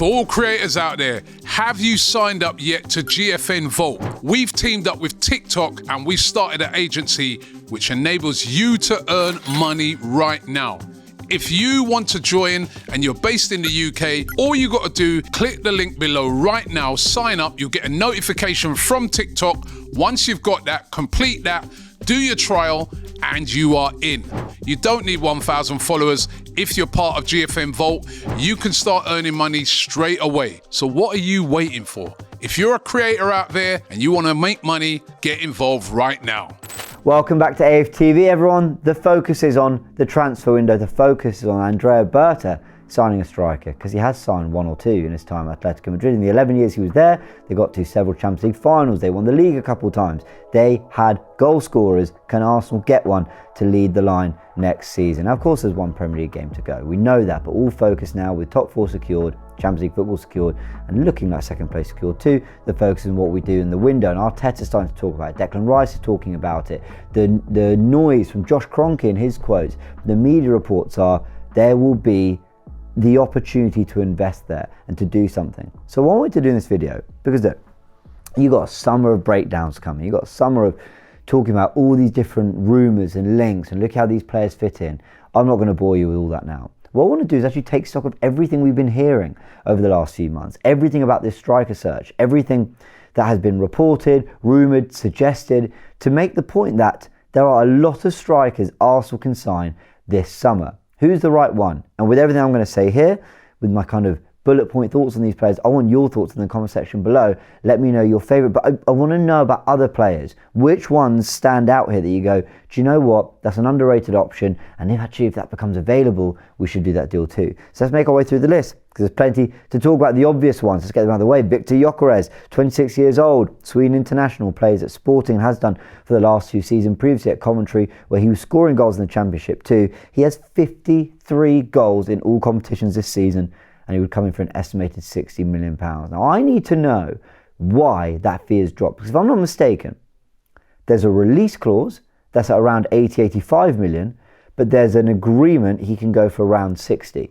For all creators out there, have you signed up yet to GFN Vault? We've teamed up with TikTok and we started an agency which enables you to earn money right now. If you want to join and you're based in the UK, all you got to do, click the link below right now, sign up, you'll get a notification from TikTok. Once you've got that, complete that, do your trial, and you are in. You don't need 1,000 followers. If you're part of GFN Vault, you can start earning money straight away. So what are you waiting for? If you're a creator out there and you want to make money, get involved right now. Welcome back to AFTV, everyone. The focus is on the transfer window. The focus is on Andrea Berta signing a striker, because he has signed one or two in his time at Atletico Madrid. In the 11 years he was there, they got to several Champions League finals. They won the league a couple of times. They had goal scorers. Can Arsenal get one to lead the line next season? Now, of course, there's one Premier League game to go. We know that, but all focus now with top four secured, Champions League football secured, and looking like second place secured too. The focus is on what we do in the window, and Arteta's starting to talk about it. Declan Rice is talking about it. The noise from Josh Kroenke in his quotes, the media reports are there will be the opportunity to invest there and to do something. So what I wanted to do in this video, because look, you got a summer of breakdowns coming. You got a summer of talking about all these different rumours and links and look how these players fit in. I'm not going to bore you with all that now. What I want to do is actually take stock of everything we've been hearing over the last few months, everything about this striker search, everything that has been reported, rumoured, suggested, to make the point that there are a lot of strikers Arsenal can sign this summer. Who's the right one? And with everything I'm going to say here, with my kind of bullet point thoughts on these players, I want your thoughts in the comment section below. Let me know your favourite. But I want to know about other players. Which ones stand out here that you go, do you know what? That's an underrated option. And if that becomes available, we should do that deal too. So let's make our way through the list, because there's plenty to talk about. The obvious ones, let's get them out of the way. Victor Gyökeres, 26 years old, Sweden international, plays at Sporting, has done for the last few seasons, previously at Coventry, where he was scoring goals in the Championship too. He has 53 goals in all competitions this season, and he would come in for an estimated £60 million. Now, I need to know why that fee has dropped, because if I'm not mistaken, there's a release clause that's at around 85 million, but there's an agreement he can go for around 70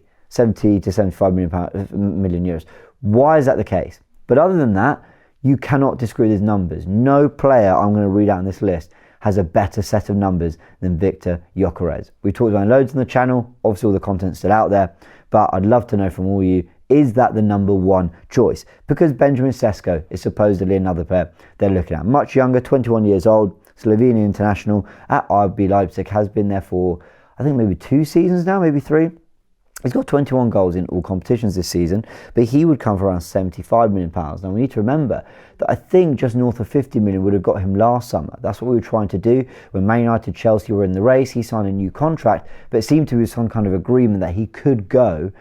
to 75 million euros. Why is that the case? But other than that, you cannot disagree with his numbers. No player I'm going to read out on this list has a better set of numbers than Victor Gyökeres. We talked about loads on the channel. Obviously, all the content's still out there, but I'd love to know from all you, is that the number one choice? Because Benjamin Sesko is supposedly another player they're looking at. Much younger, 21 years old, Slovenian international at RB Leipzig, has been there for, I think, maybe 2 seasons now, maybe 3. He's got 21 goals in all competitions this season, but he would come for around £75 million. Now, we need to remember that I think just north of 50 million would have got him last summer. That's what we were trying to do. When Man United, Chelsea were in the race, he signed a new contract, but it seemed to be some kind of agreement that he could go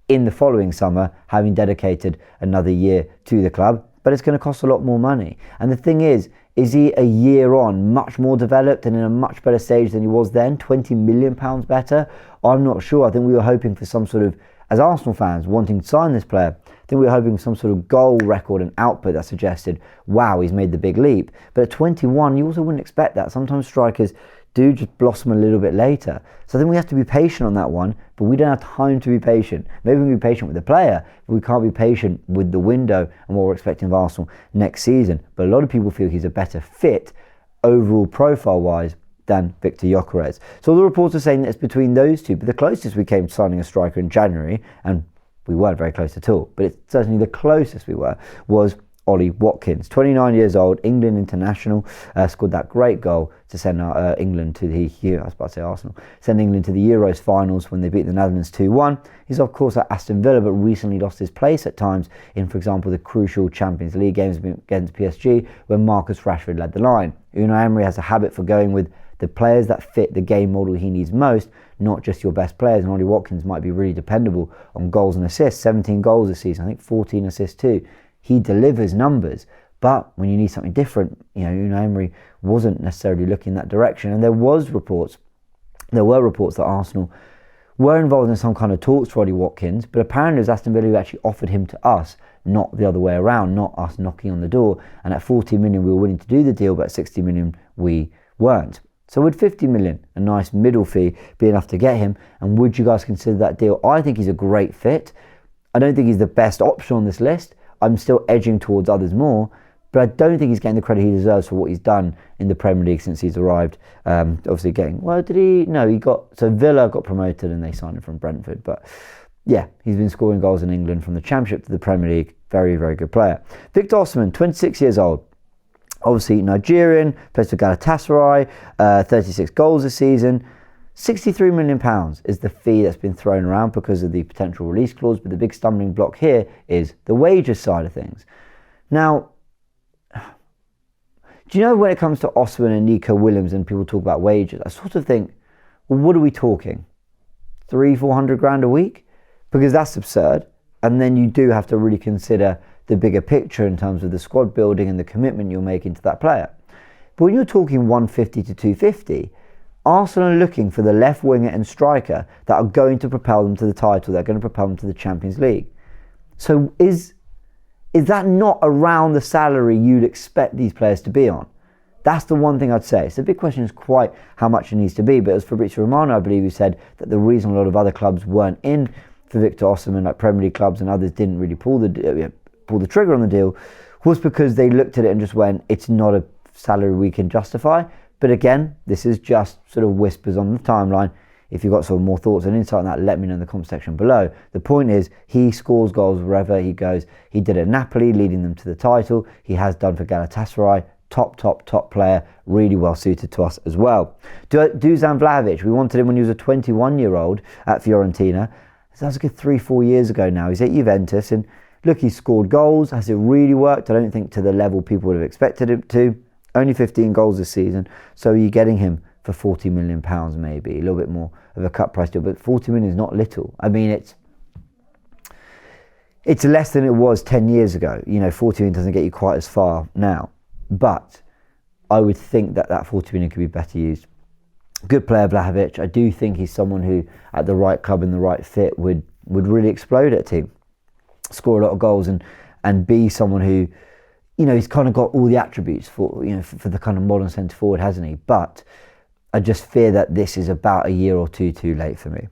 in the following summer, having dedicated another year to the club. But it's going to cost a lot more money. And the thing is he a year on much more developed and in a much better stage than he was then? £20 million better? I'm not sure. I think we were hoping for some sort of, as Arsenal fans wanting to sign this player, I think we were hoping for some sort of goal record and output that suggested, wow, he's made the big leap. But at 21, you also wouldn't expect that. Sometimes strikers do just blossom a little bit later. So I think we have to be patient on that one, but we don't have time to be patient. Maybe we can be patient with the player, but we can't be patient with the window and what we're expecting of Arsenal next season. But a lot of people feel he's a better fit overall profile-wise than Victor Gyökeres. So all the reports are saying that it's between those two, but the closest we came to signing a striker in January, and we weren't very close at all, but it's certainly the closest we were, was Ollie Watkins, 29 years old, England international, scored that great goal to send England to the, I was about to say Arsenal, send England to the Euros finals when they beat the Netherlands 2-1. He's of course at Aston Villa, but recently lost his place at times in, for example, the crucial Champions League games against PSG, when Marcus Rashford led the line. Unai Emery has a habit for going with the players that fit the game model he needs most, not just your best players, and Ollie Watkins might be really dependable on goals and assists. 17 goals this season, I think 14 assists too. He delivers numbers, but when you need something different, Unai Emery wasn't necessarily looking in that direction. And there were reports that Arsenal were involved in some kind of talks for Ollie Watkins, but apparently it was Aston Villa who actually offered him to us, not the other way around, not us knocking on the door. And at 40 million we were willing to do the deal, but at 60 million we weren't. So would 50 million, a nice middle fee, be enough to get him? And would you guys consider that deal? I think he's a great fit. I don't think he's the best option on this list. I'm still edging towards others more, but I don't think he's getting the credit he deserves for what he's done in the Premier League since he's arrived. Obviously did he? No, Villa got promoted and they signed him from Brentford. But yeah, he's been scoring goals in England from the Championship to the Premier League. Very, very good player. Victor Osimhen, 26 years old. Obviously Nigerian, plays for Galatasaray, 36 goals this season. £63 million is the fee that's been thrown around because of the potential release clause, but the big stumbling block here is the wages side of things. Now, do you know when it comes to Osimhen and Nico Williams and people talk about wages, I sort of think, well, what are we talking? 300-400 grand a week? Because that's absurd. And then you do have to really consider the bigger picture in terms of the squad building and the commitment you're making to that player. But when you're talking 150 to 250, Arsenal are looking for the left winger and striker that are going to propel them to the title, they're going to propel them to the Champions League. So is that not around the salary you'd expect these players to be on? That's the one thing I'd say. So the big question is quite how much it needs to be, but as Fabrizio Romano, I believe, who said that the reason a lot of other clubs weren't in for Victor Osimhen, like Premier League clubs and others didn't really pull the trigger on the deal, was because they looked at it and just went, it's not a salary we can justify. But again, this is just sort of whispers on the timeline. If you've got some more thoughts and insight on that, let me know in the comment section below. The point is, he scores goals wherever he goes. He did at Napoli, leading them to the title. He has done for Galatasaray. Top player, really well suited to us as well. Dusan Vlahovic, we wanted him when he was a 21-year-old at Fiorentina. So that's a good 3-4 years ago now. He's at Juventus, and look, he's scored goals. Has it really worked? I don't think to the level people would have expected him to. Only 15 goals this season, so you're getting him for £40 million maybe, a little bit more of a cut price deal, but 40 million is not little. I mean, it's less than it was 10 years ago. 40 million doesn't get you quite as far now, but I would think that 40 million could be better used. Good player, Vlahovic. I do think he's someone who, at the right club and the right fit, would really explode at a team, score a lot of goals, and be someone who, he's kind of got all the attributes for the kind of modern centre forward, hasn't he? But I just fear that this is about a year or two too late for me.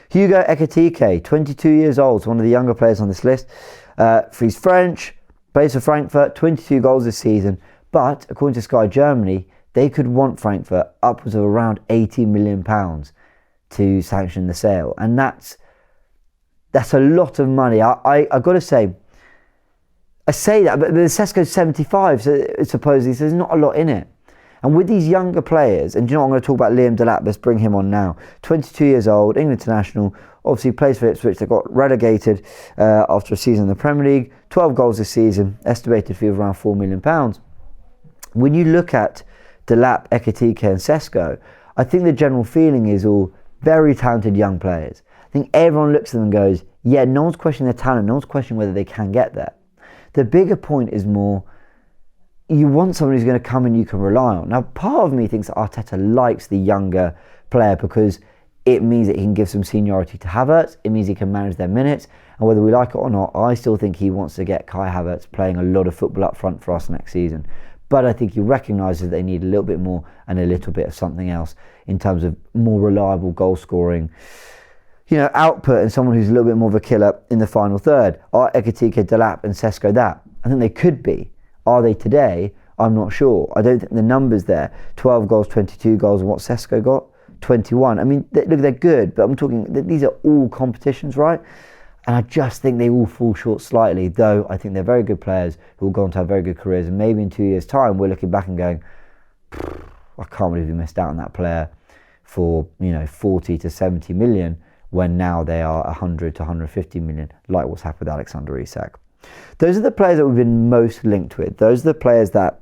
Hugo Ekitike, 22 years old, one of the younger players on this list. He's French, plays for Frankfurt, 22 goals this season. But according to Sky Germany, they could want Frankfurt upwards of around £80 million to sanction the sale, and that's a lot of money. I've got to say. I say that, but the Sesko's 75, so supposedly there's not a lot in it. And with these younger players, and I'm going to talk about Liam Delap, let's bring him on now. 22 years old, England international, obviously plays for Ipswich. They got relegated after a season in the Premier League. 12 goals this season, estimated fee of around £4 million. When you look at Delap, Ekitike and Sesko, I think the general feeling is all very talented young players. I think everyone looks at them and goes, yeah, no one's questioning their talent, no one's questioning whether they can get there. The bigger point is more, you want someone who's going to come and you can rely on. Now, part of me thinks that Arteta likes the younger player because it means that he can give some seniority to Havertz. It means he can manage their minutes. And whether we like it or not, I still think he wants to get Kai Havertz playing a lot of football up front for us next season. But I think he recognises they need a little bit more and a little bit of something else in terms of more reliable goal scoring, output, and someone who's a little bit more of a killer in the final third. Are Ekitike, Delap and Sesko that? I think they could be. Are they today? I'm not sure. I don't think the numbers there. 12 goals, 22 goals, and what Sesko got? 21. I mean, they're good, but I'm talking, these are all competitions, right? And I just think they all fall short slightly, though I think they're very good players who will go on to have very good careers. And maybe in 2 years' time, we're looking back and going, I can't believe we missed out on that player for, 40 to 70 million. When now they are 100 to 150 million, like what's happened with Alexander Isak. Those are the players that we've been most linked with. Those are the players that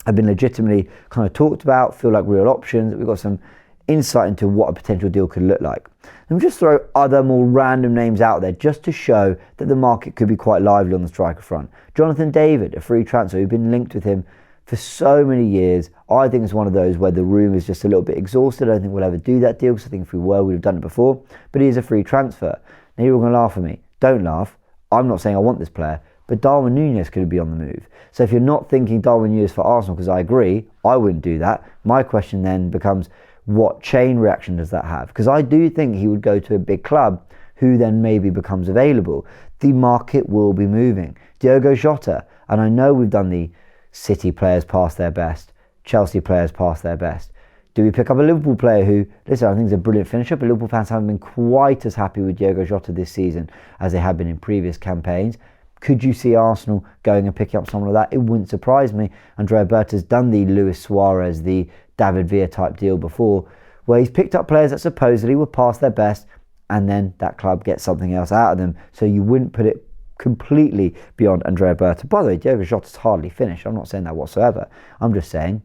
have been legitimately kind of talked about, feel like real options. We've got some insight into what a potential deal could look like. Let me just throw other more random names out there just to show that the market could be quite lively on the striker front. Jonathan David, a free transfer. We've been linked with him for so many years. I think it's one of those where the room is just a little bit exhausted. I don't think we'll ever do that deal because I think if we were, we'd have done it before. But he is a free transfer. Now you're all going to laugh at me. Don't laugh. I'm not saying I want this player, but Darwin Núñez could be on the move. So if you're not thinking Darwin Núñez for Arsenal, because I agree, I wouldn't do that. My question then becomes, what chain reaction does that have? Because I do think he would go to a big club who then maybe becomes available, the market will be moving. Diogo Jota, and I know we've done the City players past their best, Chelsea players past their best. Do we pick up a Liverpool player who, listen, I think is a brilliant finisher, but Liverpool fans haven't been quite as happy with Diogo Jota this season as they have been in previous campaigns? Could you see Arsenal going and picking up someone like that? It wouldn't surprise me. Andrea Berta's done the Luis Suarez, the David Villa type deal before, where he's picked up players that supposedly were past their best, and then that club gets something else out of them. So you wouldn't put it completely beyond Andrea Berta. By the way, Diogo Jota's hardly finished. I'm not saying that whatsoever. I'm just saying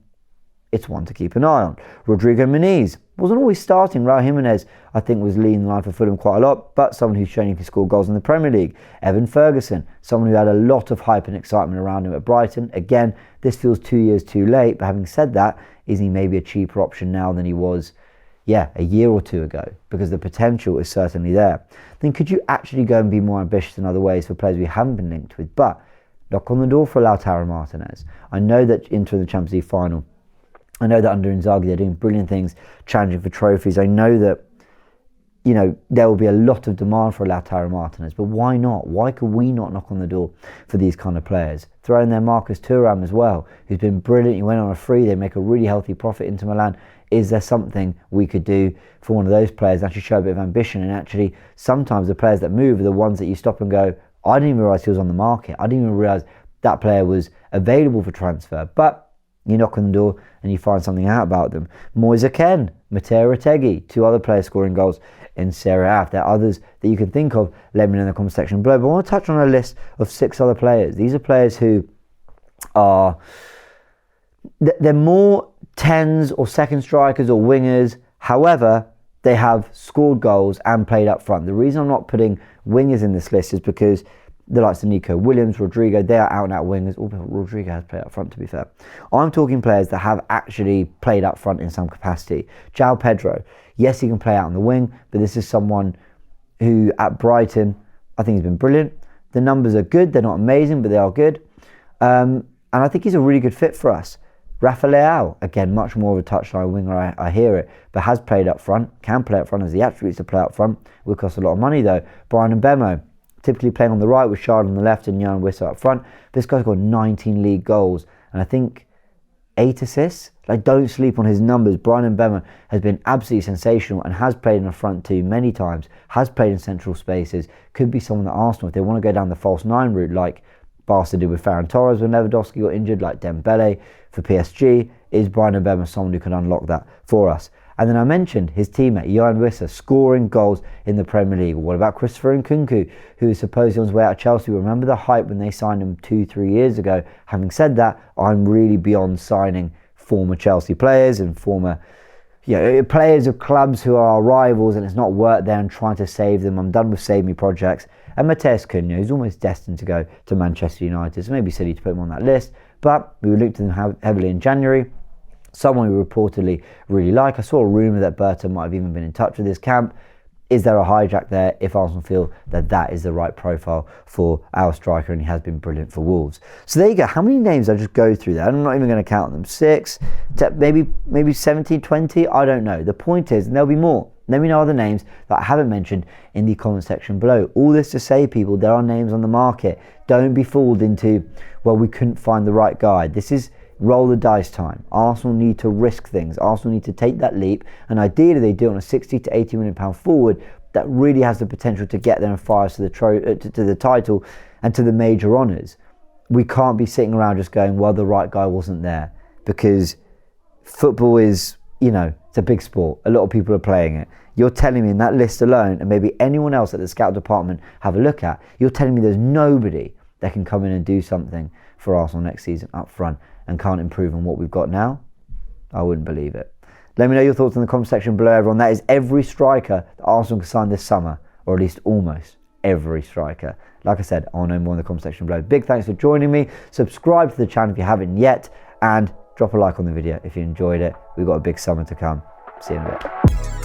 it's one to keep an eye on. Rodrigo Muniz wasn't always starting. Raul Jimenez, I think, was leading the line for Fulham quite a lot, but someone who's shown he can score goals in the Premier League. Evan Ferguson, someone who had a lot of hype and excitement around him at Brighton. Again, this feels 2 years too late, but having said that, is he maybe a cheaper option now than he was, a year or two ago? Because the potential is certainly there. Then could you actually go and be more ambitious in other ways for players we haven't been linked with? But knock on the door for Lautaro Martinez. I know that into the Champions League final, I know that under Inzaghi they're doing brilliant things, challenging for trophies. I know that, there will be a lot of demand for Lautaro Martinez, but why not? Why could we not knock on the door for these kind of players? Throw in there Marcus Thuram as well, who's been brilliant. He went on a free, they make a really healthy profit into Milan. Is there something we could do for one of those players, actually show a bit of ambition? And actually, sometimes the players that move are the ones that you stop and go, I didn't even realise he was on the market. I didn't even realise that player was available for transfer. But you knock on the door and you find something out about them. Moise Kean, Matteo Retegui, 2 other players scoring goals in Serie A. If there are others that you can think of, let me know in the comment section below. But I want to touch on a list of 6 other players. These are players who are, they're more 10s or second strikers or wingers. However, they have scored goals and played up front. The reason I'm not putting wingers in this list is because the likes of Nico Williams, Rodrigo, they are out and out wingers. Although Rodrigo has played up front, to be fair. I'm talking players that have actually played up front in some capacity. João Pedro, yes, he can play out on the wing, but this is someone who at Brighton, I think he's been brilliant. The numbers are good. They're not amazing, but they are good. And I think he's a really good fit for us. Rafa Leao, again, much more of a touchline winger, I hear it, but has played up front, can play up front, has the attributes to play up front. Will cost a lot of money though. Brian Mbeumo, typically playing on the right with Shard on the left and Jan Wissa up front. This guy's got 19 league goals and I think 8 assists. Don't sleep on his numbers. Brian Mbeumo has been absolutely sensational and has played in the front 2 many times, has played in central spaces. Could be someone that Arsenal, if they want to go down the false 9 route like Barca did with Ferran Torres when Lewandowski got injured, like Dembele for PSG, is Brian Mbeumo someone who can unlock that for us? And then I mentioned his teammate, Jan Wissa, scoring goals in the Premier League. What about Christopher Nkunku, who is supposedly on his way out of Chelsea? Remember the hype when they signed him 2-3 years ago? Having said that, I'm really beyond signing former Chelsea players and former players of clubs who are our rivals and it's not worked there and trying to save them. I'm done with Save Me projects. And Mateus Cunha, who's almost destined to go to Manchester United. So maybe silly to put him on that list, but we looked at him heavily in January. Someone we reportedly really like. I saw a rumour that Berta might have even been in touch with his camp. Is there a hijack there if Arsenal feel that that is the right profile for our striker, and he has been brilliant for Wolves? So there you go. How many names I just go through there? I'm not even going to count them. 6, maybe 17, 20, I don't know. The point is, and there'll be more. Let me know other names that I haven't mentioned in the comment section below. All this to say, people, there are names on the market. Don't be fooled into, well, we couldn't find the right guy. This is roll the dice time. Arsenal need to risk things. Arsenal need to take that leap, and ideally they do it on a 60 to 80 million pound forward that really has the potential to get them and fire us to the title and to the major honours. We can't be sitting around just going, well, the right guy wasn't there, because football is, it's a big sport. A lot of people are playing it. You're telling me in that list alone, and maybe anyone else at the scout department have a look at, you're telling me there's nobody that can come in and do something for Arsenal next season up front and can't improve on what we've got now? I wouldn't believe it. Let me know your thoughts in the comment section below, everyone. That is every striker that Arsenal can sign this summer, or at least almost every striker. Like I said, I'll know more in the comment section below. Big thanks for joining me. Subscribe to the channel if you haven't yet, and drop a like on the video if you enjoyed it. We've got a big summer to come. See you in a bit.